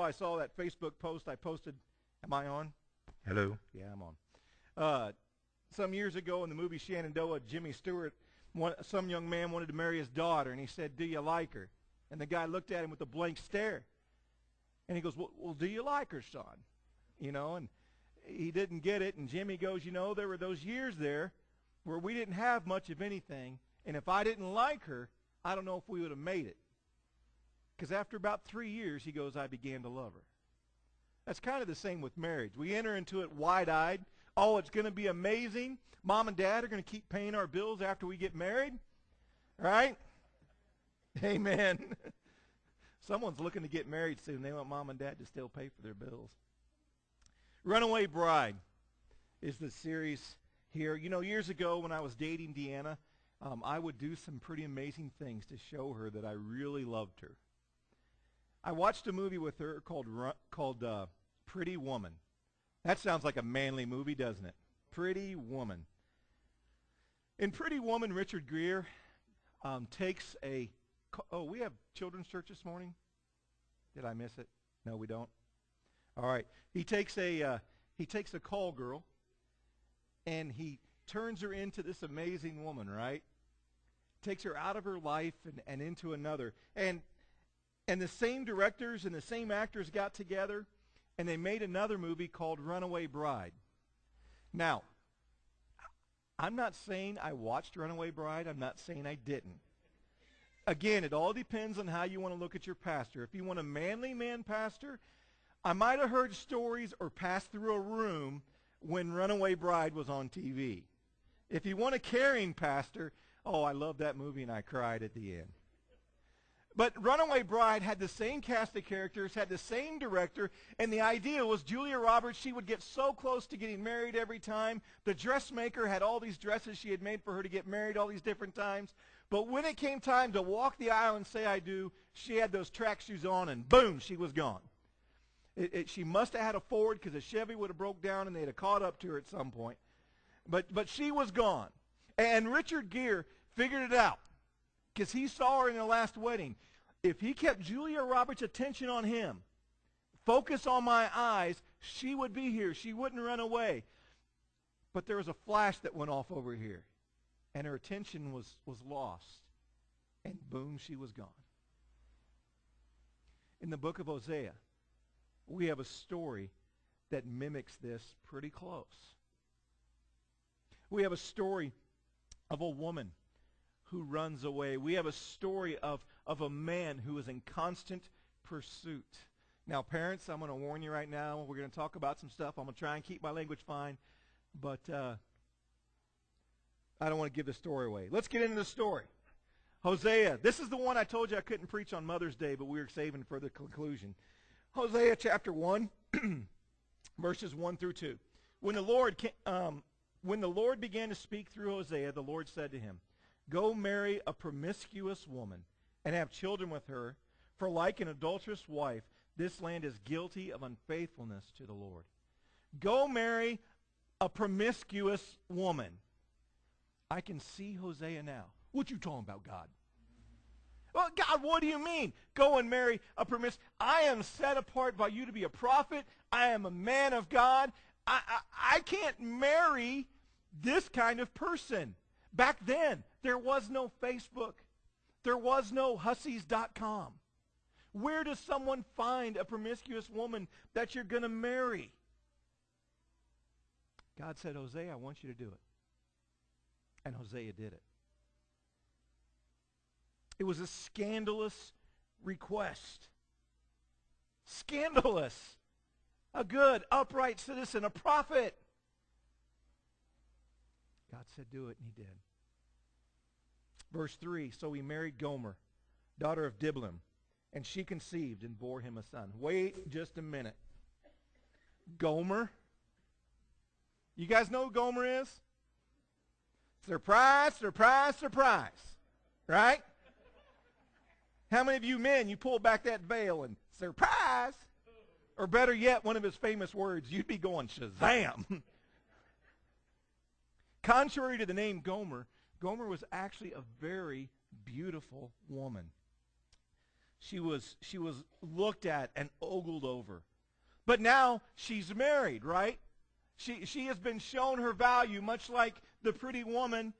I saw that Facebook post I posted. Am I on? Hello? Yeah, I'm on. Some years ago in the movie Shenandoah, Jimmy Stewart, some young man wanted to marry his daughter, and he said, "Do you like her?" And the guy looked at him with a blank stare. And he goes, well, do you like her, son? You know, and he didn't get it. And Jimmy goes, you know, there were those years there where we didn't have much of anything. And if I didn't like her, I don't know if we would have made it. Because after about 3 years, he goes, I began to love her. That's kind of the same with marriage. We enter into it wide-eyed. Oh, it's going to be amazing. Mom and Dad are going to keep paying our bills after we get married. Right? Amen. Someone's looking to get married soon. They want Mom and Dad to still pay for their bills. Runaway Bride is the series here. You know, years ago when I was dating Deanna, I would do some pretty amazing things to show her that I really loved her. I watched a movie with her called Pretty Woman. That sounds like a manly movie, doesn't it? Pretty Woman. In Pretty Woman, Richard Gere takes a... Oh, we have children's church this morning? Did I miss it? No, we don't. All right. He takes a call girl, and he turns her into this amazing woman, right? Takes her out of her life and into another. And the same directors and the same actors got together, and they made another movie called Runaway Bride. Now, I'm not saying I watched Runaway Bride. I'm not saying I didn't. Again, it all depends on how you want to look at your pastor. If you want a manly man pastor, I might have heard stories or passed through a room when Runaway Bride was on TV. If you want a caring pastor, oh, I love that movie and I cried at the end. But Runaway Bride had the same cast of characters, had the same director, and the idea was Julia Roberts, she would get so close to getting married every time. The dressmaker had all these dresses she had made for her to get married all these different times. But when it came time to walk the aisle and say I do, she had those track shoes on, and boom, she was gone. She must have had a Ford because a Chevy would have broke down and they'd have caught up to her at some point. But she was gone. And Richard Gere figured it out because he saw her in their last wedding. If he kept Julia Roberts' attention on him, focus on my eyes, she would be here. She wouldn't run away. But there was a flash that went off over here, and her attention was lost. And boom, she was gone. In the book of Hosea, we have a story that mimics this pretty close. We have a story of a woman who runs away. We have a story of a man who is in constant pursuit. Now, parents, I'm going to warn you right now. We're going to talk about some stuff. I'm going to try and keep my language fine, but I don't want to give the story away. Let's get into the story. Hosea. This is the one I told you I couldn't preach on Mother's Day, but we were saving for the conclusion. Hosea chapter 1, verses 1 through 2. When the Lord began to speak through Hosea, the Lord said to him, "Go marry a promiscuous woman and have children with her, for like an adulterous wife, this land is guilty of unfaithfulness to the Lord." Go marry a promiscuous woman. I can see Hosea now. What you talking about, God? Well, God, what do you mean? Go and marry a promiscuous. I am set apart by you to be a prophet. I am a man of God. I can't marry this kind of person. Back then, there was no Facebook. There was no hussies.com. Where does someone find a promiscuous woman that you're going to marry? God said, Hosea, I want you to do it. And Hosea did it. It was a scandalous request. Scandalous. A good, upright citizen, a prophet. God said, do it, and he did. Verse 3, so he married Gomer, daughter of Diblaim, and she conceived and bore him a son. Wait just a minute. Gomer? You guys know who Gomer is? Surprise, surprise, surprise. Right? How many of you men, you pull back that veil and surprise? Or better yet, one of his famous words, you'd be going Shazam. Contrary to the name Gomer, Gomer was actually a very beautiful woman. She was looked at and ogled over. But now she's married, right? She has been shown her value, much like the pretty woman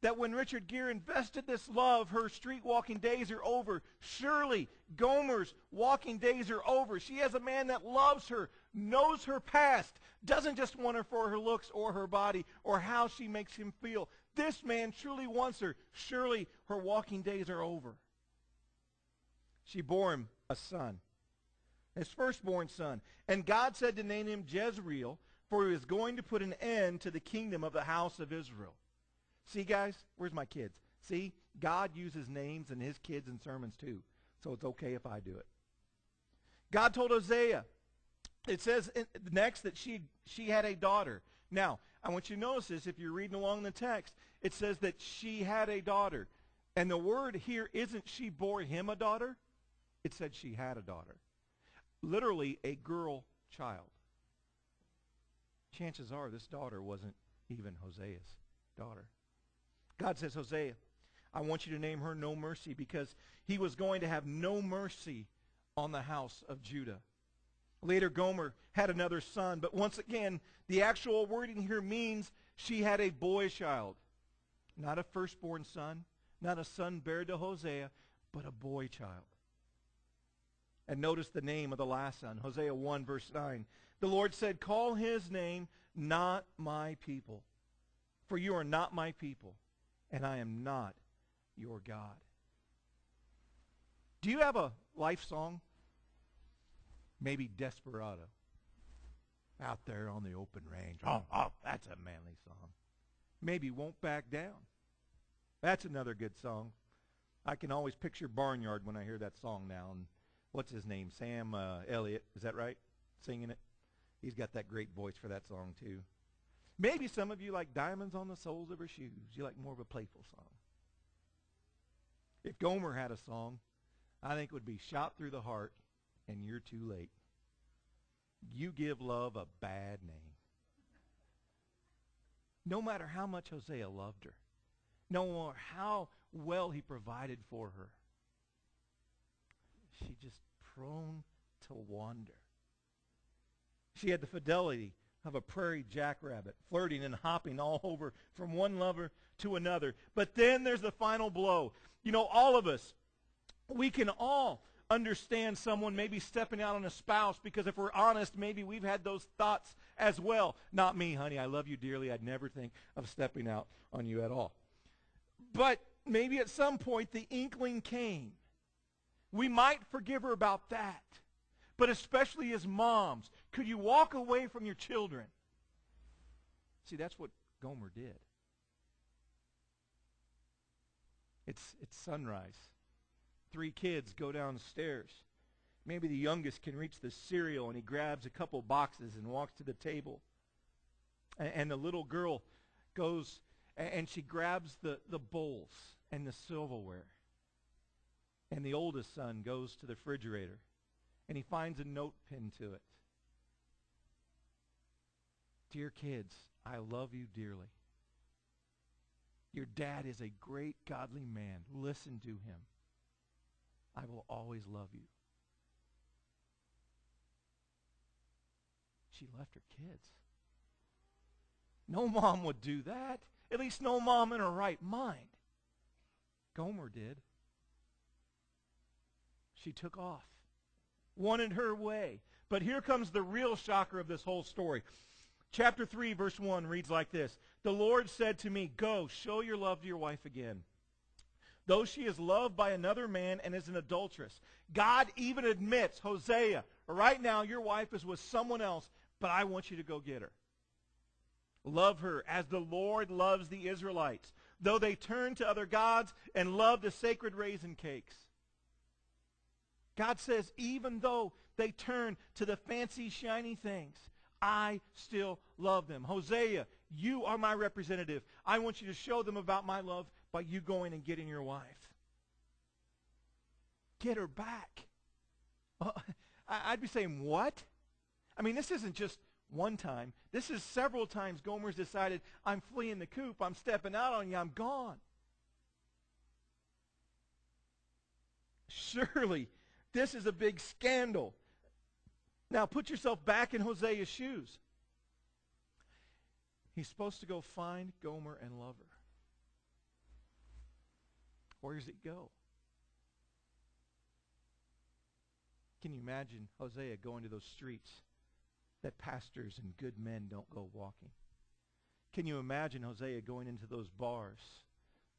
that when Richard Gere invested this love, her street walking days are over. Surely Gomer's walking days are over. She has a man that loves her, knows her past, doesn't just want her for her looks or her body or how she makes him feel. This man truly wants her. Surely her walking days are over. She bore him a son, his firstborn son. And God said to name him Jezreel, for he is going to put an end to the kingdom of the house of Israel. See, guys, where's my kids? See, God uses names and his kids in sermons too, so it's okay if I do it. God told Hosea, it says next that she had a daughter. Now, I want you to notice this. If you're reading along the text, it says that she had a daughter. And the word here isn't she bore him a daughter. It said she had a daughter. Literally a girl child. Chances are this daughter wasn't even Hosea's daughter. God says, Hosea, I want you to name her No Mercy, because he was going to have no mercy on the house of Judah. Later, Gomer had another son, but once again, the actual wording here means she had a boy child. Not a firstborn son, not a son bare to Hosea, but a boy child. And notice the name of the last son, Hosea 1, verse 9. The Lord said, call his name Not My People, for you are not my people, and I am not your God. Do you have a life song? Maybe Desperado. Out there on the open range. Oh, that's a manly song. Maybe Won't Back Down. That's another good song. I can always picture Barnyard when I hear that song now. And what's his name? Sam Elliott. Is that right? Singing it. He's got that great voice for that song too. Maybe some of you like Diamonds on the Soles of Her Shoes. You like more of a playful song. If Gomer had a song, I think it would be Shot Through the Heart and You're Too Late. You give love a bad name. No matter how much Hosea loved her, no matter how well he provided for her, she just prone to wander. She had the fidelity of a prairie jackrabbit, flirting and hopping all over from one lover to another. But then there's the final blow. You know, all of us, we can all understand someone maybe stepping out on a spouse, because if we're honest, maybe we've had those thoughts as well. Not me, honey. I love you dearly. I'd never think of stepping out on you at all. But maybe at some point the inkling came. We might forgive her about that. But especially as moms, could you walk away from your children? See, that's what Gomer did. It's sunrise. 3 kids go downstairs. Maybe the youngest can reach the cereal, and he grabs a couple boxes and walks to the table. And the little girl goes and she grabs the bowls and the silverware. And the oldest son goes to the refrigerator, and he finds a note pinned to it. Dear kids, I love you dearly. Your dad is a great godly man. Listen to him. I will always love you. She left her kids. No mom would do that. At least no mom in her right mind. Gomer did. She took off. Wanted her way. But here comes the real shocker of this whole story. Chapter 3, verse 1 reads like this. The Lord said to me, go, show your love to your wife again. Though she is loved by another man and is an adulteress. God even admits, Hosea, right now your wife is with someone else, but I want you to go get her. Love her as the Lord loves the Israelites, though they turn to other gods and love the sacred raisin cakes. God says, even though they turn to the fancy, shiny things, I still love them. Hosea, you are my representative. I want you to show them about my love by you going and getting your wife. Get her back. I'd be saying, what? I mean, this isn't just one time. This is several times Gomer's decided, I'm fleeing the coop. I'm stepping out on you. I'm gone. Surely This is a big scandal. Now put yourself back in Hosea's shoes. He's supposed to go find Gomer and love her. Where does it go? Can you imagine Hosea going to those streets that pastors and good men don't go walking? Can you imagine Hosea going into those bars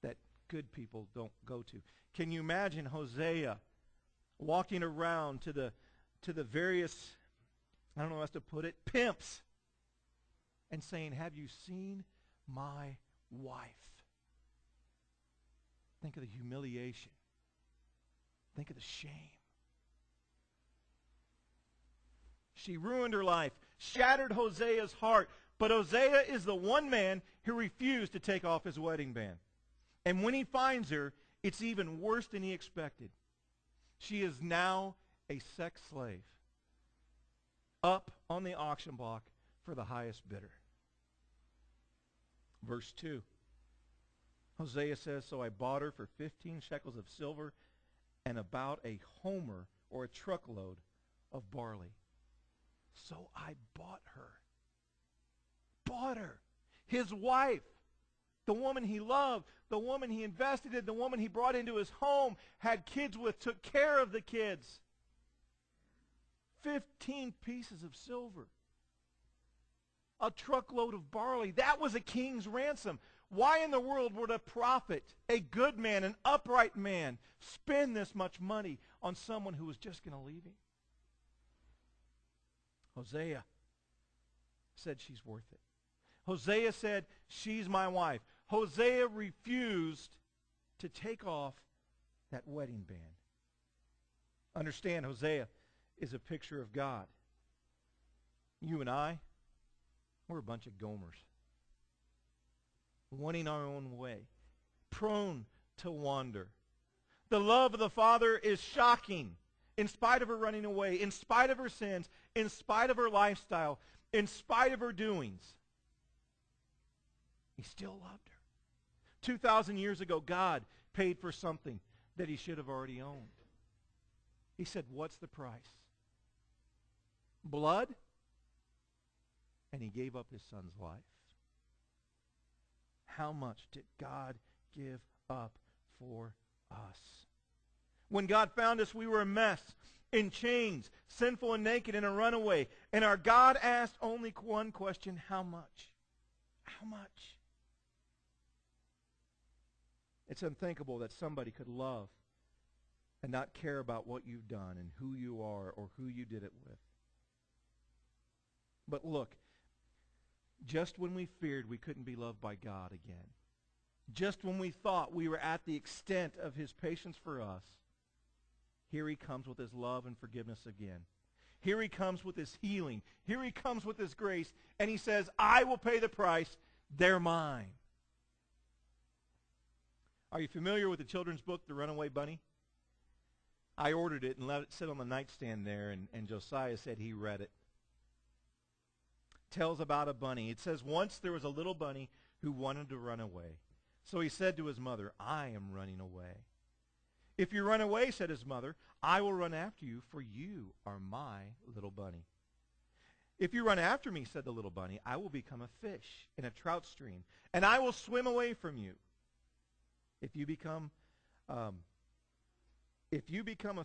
that good people don't go to? Can you imagine Hosea walking around to the various, I don't know how else to put it, pimps, and saying, have you seen my wife? Think of the humiliation. Think of the shame. She ruined her life, shattered Hosea's heart, but Hosea is the one man who refused to take off his wedding band. And when he finds her, it's even worse than he expected. She is now a sex slave, up on the auction block for the highest bidder. Verse 2. Hosea says, so I bought her for 15 shekels of silver and about a homer or a truckload of barley. So I bought her. Bought her. His wife. The woman he loved. The woman he invested in. The woman he brought into his home. Had kids with. Took care of the kids. 15 pieces of silver. A truckload of barley. That was a king's ransom. Why in the world would a prophet, a good man, an upright man, spend this much money on someone who was just going to leave him? Hosea said she's worth it. Hosea said, she's my wife. Hosea refused to take off that wedding band. Understand, Hosea is a picture of God. You and I, we're a bunch of Gomers. Wanting our own way. Prone to wander. The love of the Father is shocking. In spite of her running away, in spite of her sins, in spite of her lifestyle, in spite of her doings, he still loved her. 2,000 years ago, God paid for something that he should have already owned. He said, what's the price? Blood? And he gave up his son's life. How much did God give up for us? When God found us, we were a mess, in chains, sinful and naked, and a runaway. And our God asked only one question, how much? How much? It's unthinkable that somebody could love and not care about what you've done and who you are or who you did it with. But look, just when we feared we couldn't be loved by God again, just when we thought we were at the extent of his patience for us, here he comes with his love and forgiveness again. Here he comes with his healing. Here he comes with his grace. And he says, I will pay the price. They're mine. Are you familiar with the children's book, The Runaway Bunny? I ordered it and let it sit on the nightstand there, and Josiah said he read it. Tells about a bunny. It says, once there was a little bunny who wanted to run away. So he said to his mother, I am running away. If you run away, said his mother, I will run after you, for you are my little bunny. If you run after me, said the little bunny, I will become a fish in a trout stream, and I will swim away from you. If you become a fish, if you become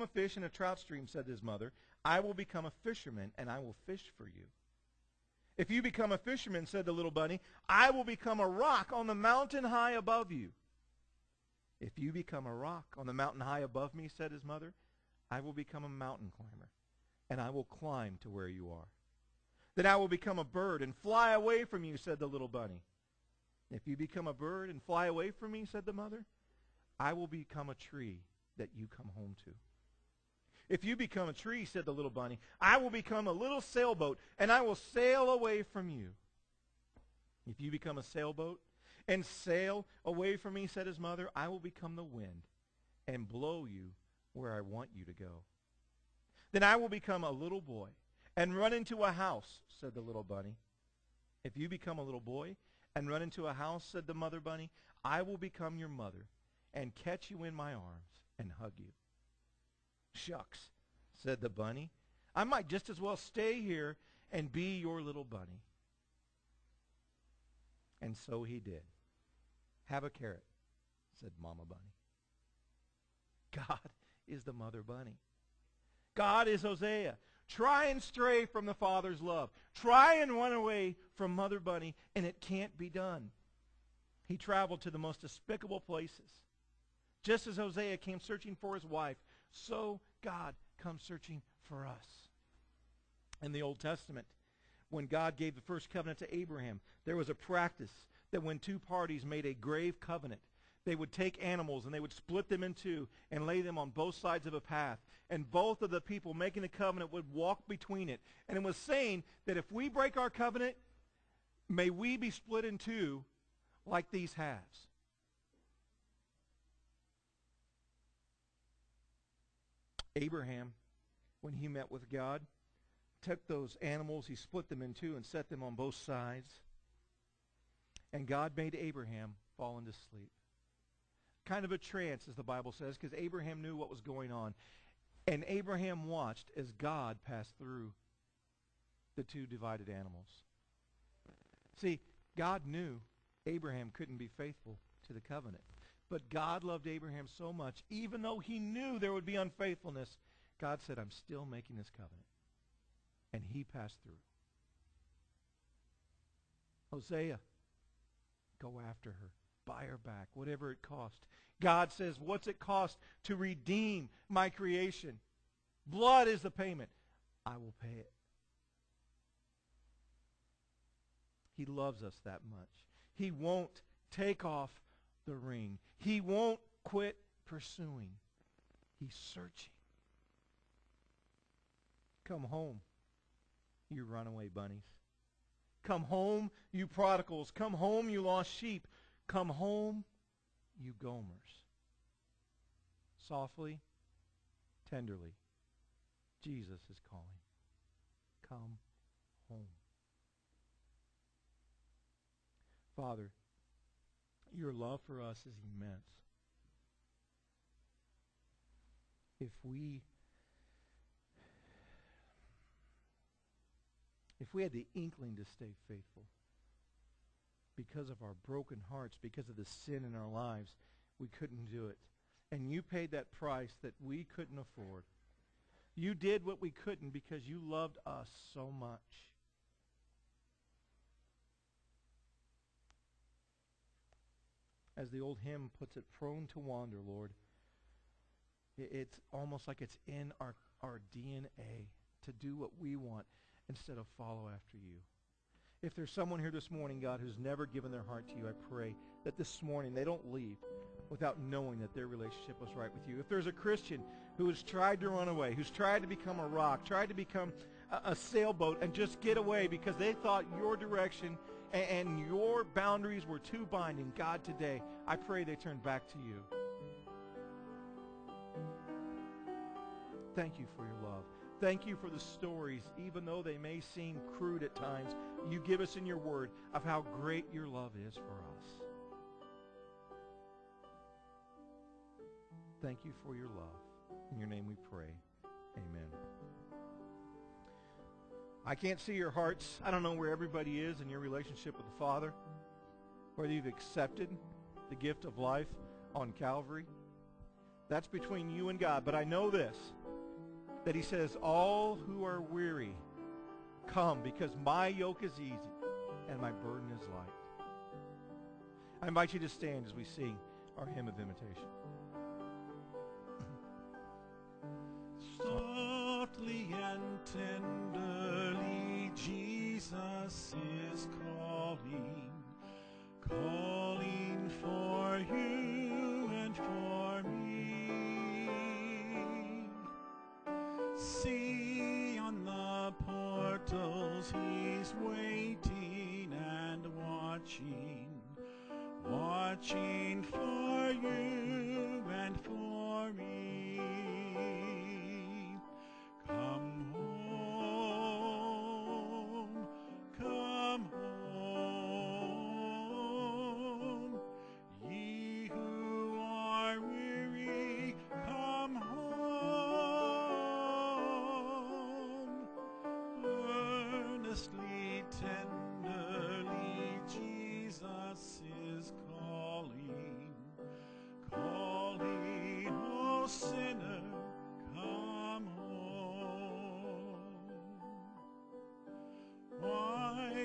a fish in a trout stream, said his mother, I will become a fisherman, and I will fish for you. If you become a fisherman, said the little bunny, I will become a rock on the mountain high above you. If you become a rock on the mountain high above me, said his mother, I will become a mountain climber, and I will climb to where you are. Then I will become a bird and fly away from you, said the little bunny. If you become a bird and fly away from me, said the mother, I will become a tree that you come home to. If you become a tree, said the little bunny, I will become a little sailboat, and I will sail away from you. If you become a sailboat and sail away from me, said his mother, I will become the wind and blow you where I want you to go. Then I will become a little boy and run into a house, said the little bunny. If you become a little boy and run into a house, said the mother bunny, I will become your mother, and catch you in my arms and hug you." "Shucks," said the bunny. "I might just as well stay here and be your little bunny." And so he did. "Have a carrot," said Mama Bunny. God is the mother bunny. God is Hosea. Try and stray from the Father's love. Try and run away from Mother Bunny, and it can't be done. He traveled to the most despicable places. Just as Hosea came searching for his wife, so God comes searching for us. In the Old Testament, when God gave the first covenant to Abraham, there was a practice that when two parties made a grave covenant, they would take animals and they would split them in two and lay them on both sides of a path. And both of the people making the covenant would walk between it. And it was saying that if we break our covenant, may we be split in two like these halves. Abraham, when he met with God, took those animals, he split them in two and set them on both sides. And God made Abraham fall into sleep. Kind of a trance, as the Bible says, because Abraham knew what was going on. And Abraham watched as God passed through the two divided animals. See, God knew Abraham couldn't be faithful to the covenant. But God loved Abraham so much, even though he knew there would be unfaithfulness, God said, "I'm still making this covenant." And he passed through. Hosea, go after her. Buy her back, whatever it cost. God says, what's it cost to redeem my creation? Blood is the payment. I will pay it. He loves us that much. He won't take off the ring. He won't quit pursuing. He's searching. Come home, you runaway bunnies. Come home, you prodigals. Come home, you lost sheep. Come home, you Gomers. Softly, tenderly, Jesus is calling. Come home. Father, your love for us is immense. If we had the inkling to stay faithful, because of our broken hearts, because of the sin in our lives, we couldn't do it. And you paid that price that we couldn't afford. You did what we couldn't because you loved us so much. As the old hymn puts it, prone to wander, Lord. It's almost like it's in our DNA to do what we want instead of follow after you. If there's someone here this morning, God, who's never given their heart to you, I pray that this morning they don't leave without knowing that their relationship was right with you. If there's a Christian who has tried to run away, who's tried to become a rock, tried to become a sailboat and just get away because they thought your direction and your boundaries were too binding, God, today, I pray they turn back to you. Thank you for your love. Thank you for the stories, even though they may seem crude at times, you give us in your word of how great your love is for us. Thank you for your love. In your name we pray. Amen. I can't see your hearts. I don't know where everybody is in your relationship with the Father, whether you've accepted the gift of life on Calvary. That's between you and God. But I know this, that he says, all who are weary, come, because my yoke is easy and my burden is light. I invite you to stand as we sing our hymn of invitation. Softly and tenderly Jesus is calling, calling for you and for me. See, on the portals he's waiting and watching, watching for you and for me. Come home, come home, ye who are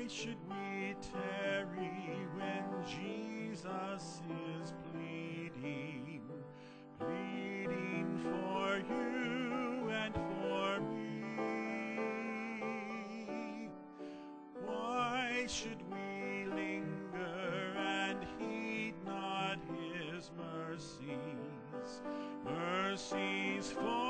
should we tarry when Jesus is pleading, pleading for you and for me? Why should we linger and heed not his mercies, mercies for